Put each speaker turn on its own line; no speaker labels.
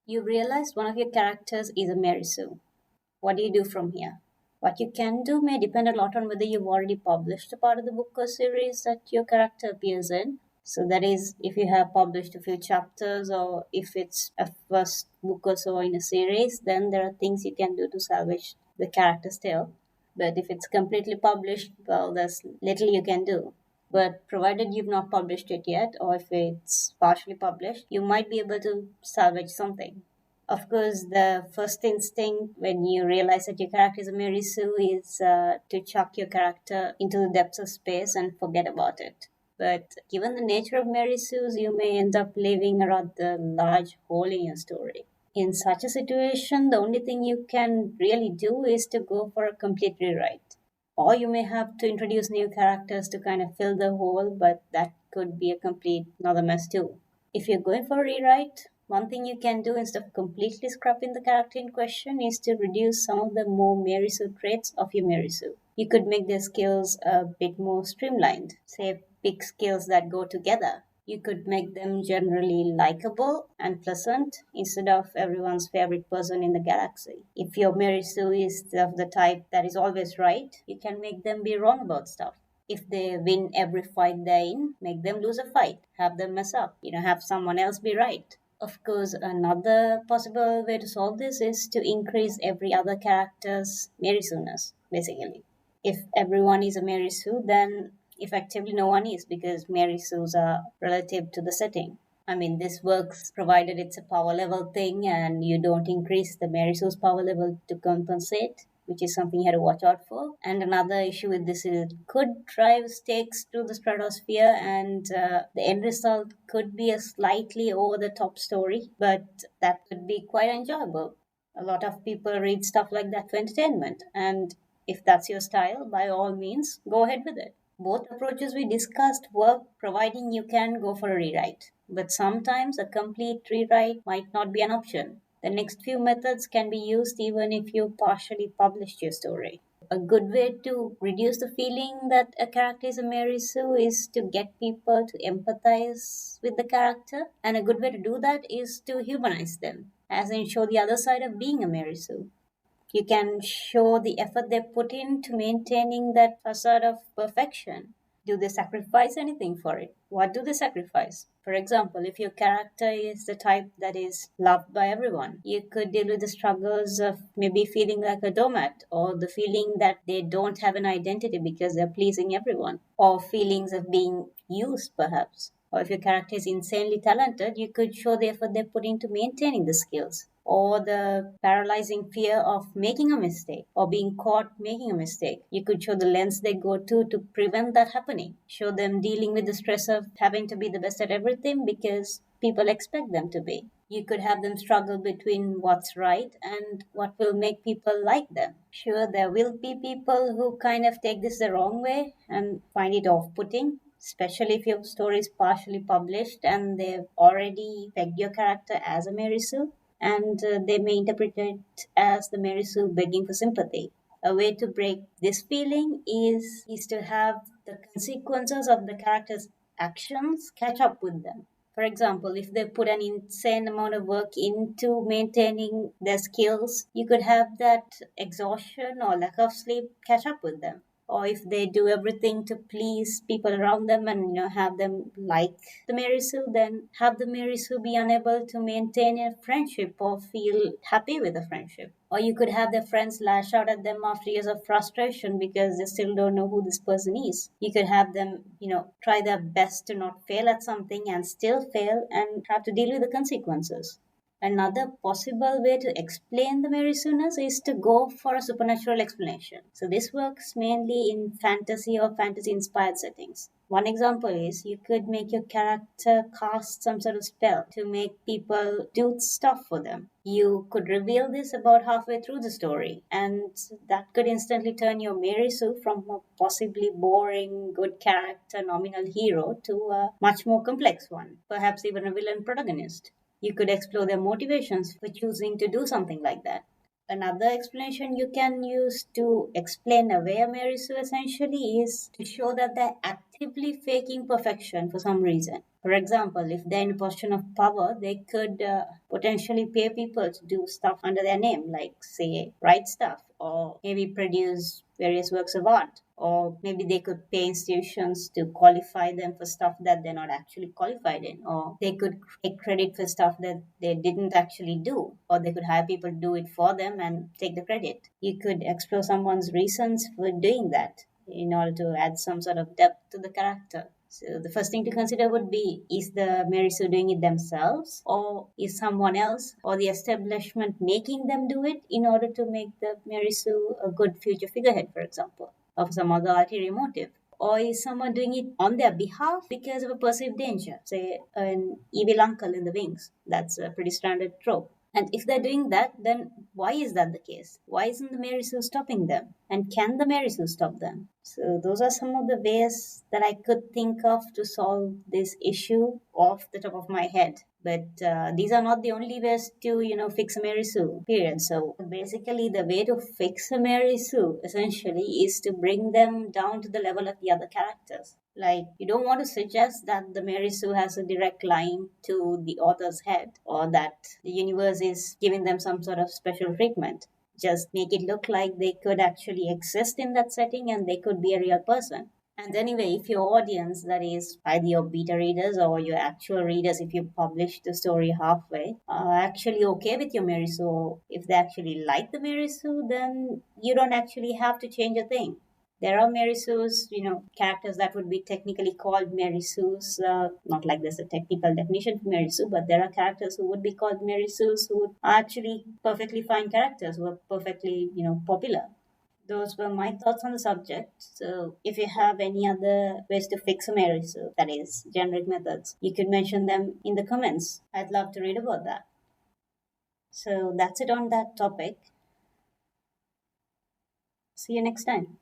You realize one of your characters is a Mary-sue. What do you do from here? What you can do may depend a lot on whether you've already published a part of the book or series that your character appears in. So that is, if you have published a few chapters or if it's a first book or so in a series, then there are things you can do to salvage the character still. But if it's completely published, well, there's little you can do. But provided you've not published it yet, or if it's partially published, you might be able to salvage something. Of course, the first instinct when you realize that your character is a Mary-sue is to chuck your character into the depths of space and forget about it. But given the nature of Mary-sues, you may end up leaving a rather large hole in your story. In such a situation, the only thing you can really do is to go for a complete rewrite. Or you may have to introduce new characters to kind of fill the hole, but that could be a complete another mess too. If you're going for a rewrite, one thing you can do instead of completely scrapping the character in question is to reduce some of the more Mary-sue traits of your Mary-sue. You could make their skills a bit more streamlined, say pick skills that go together. You could make them generally likable and pleasant instead of everyone's favorite person in the galaxy. If your Mary-sue is of the type that is always right, you can make them be wrong about stuff. If they win every fight they're in, make them lose a fight, have them mess up, have someone else be right. Of course, another possible way to solve this is to increase every other character's Mary-sue-ness, basically. If everyone is a Mary-sue, then effectively no one is because Mary-sues are relative to the setting. I mean, this works provided it's a power level thing and you don't increase the Mary-sue's power level to compensate, which is something you had to watch out for. And another issue with this is it could drive stakes to the stratosphere, and the end result could be a slightly over the top story, but that could be quite enjoyable. A lot of people read stuff like that for entertainment, and if that's your style, by all means, go ahead with it. Both approaches we discussed work providing you can go for a rewrite, but sometimes a complete rewrite might not be an option. The next few methods can be used even if you partially published your story. A good way to reduce the feeling that a character is a Mary-sue is to get people to empathize with the character, and a good way to do that is to humanize them, as in show the other side of being a Mary-sue. You can show the effort they put into maintaining that facade of perfection. Do they sacrifice anything for it? What do they sacrifice? For example, if your character is the type that is loved by everyone, you could deal with the struggles of maybe feeling like a doormat, or the feeling that they don't have an identity because they're pleasing everyone, or feelings of being used, perhaps. Or if your character is insanely talented, you could show the effort they put into maintaining the skills, or the paralyzing fear of making a mistake or being caught making a mistake. You could show the lengths they go to prevent that happening. Show them dealing with the stress of having to be the best at everything because people expect them to be. You could have them struggle between what's right and what will make people like them. Sure, there will be people who kind of take this the wrong way and find it off putting, especially if your story is partially published and they've already pegged your character as a Mary-sue, and they may interpret it as the Mary-sue begging for sympathy. A way to break this feeling is to have the consequences of the character's actions catch up with them. For example, if they put an insane amount of work into maintaining their skills, you could have that exhaustion or lack of sleep catch up with them. Or if they do everything to please people around them and have them like the Mary-sue, then have the Mary-sue be unable to maintain a friendship or feel happy with a friendship. Or you could have their friends lash out at them after years of frustration because they still don't know who this person is. You could have them, try their best to not fail at something and still fail and have to deal with the consequences. Another possible way to explain the Mary-sue-ness is to go for a supernatural explanation. So this works mainly in fantasy or fantasy-inspired settings. One example is you could make your character cast some sort of spell to make people do stuff for them. You could reveal this about halfway through the story, and that could instantly turn your Mary-sue from a possibly boring, good character, nominal hero to a much more complex one, perhaps even a villain protagonist. You could explore their motivations for choosing to do something like that. Another explanation you can use to explain away a Mary-sue essentially is to show that they're actively faking perfection for some reason. For example, if they're in a position of power, they could potentially pay people to do stuff under their name, like, say, write stuff or maybe produce various works of art. Or maybe they could pay institutions to qualify them for stuff that they're not actually qualified in. Or they could take credit for stuff that they didn't actually do. Or they could hire people to do it for them and take the credit. You could explore someone's reasons for doing that in order to add some sort of depth to the character. So the first thing to consider would be, is the Mary-sue doing it themselves, or is someone else or the establishment making them do it in order to make the Mary-sue a good future figurehead, for example, of some other ulterior motive? Or is someone doing it on their behalf because of a perceived danger, say an evil uncle in the wings? That's a pretty standard trope. And if they're doing that, then why is that the case? Why isn't the Mary-sue stopping them? And can the Mary-sue stop them? So those are some of the ways that I could think of to solve this issue off the top of my head. But these are not the only ways to, fix a Mary-sue, period. So basically, the way to fix a Mary-sue essentially is to bring them down to the level of the other characters. Like, you don't want to suggest that the Mary-sue has a direct line to the author's head, or that the universe is giving them some sort of special treatment. Just make it look like they could actually exist in that setting and they could be a real person. And anyway, if your audience, that is either your beta readers or your actual readers, if you publish the story halfway, are actually okay with your Mary-sue, if they actually like the Mary-sue, then you don't actually have to change a thing. There are Mary-sues, characters that would be technically called Mary-sues. Not like there's a technical definition for Mary-sue, but there are characters who would be called Mary-sues who are actually perfectly fine characters who are perfectly, popular. Those were my thoughts on the subject. So if you have any other ways to fix a Mary-sue, that is, generic methods, you could mention them in the comments. I'd love to read about that. So that's it on that topic. See you next time.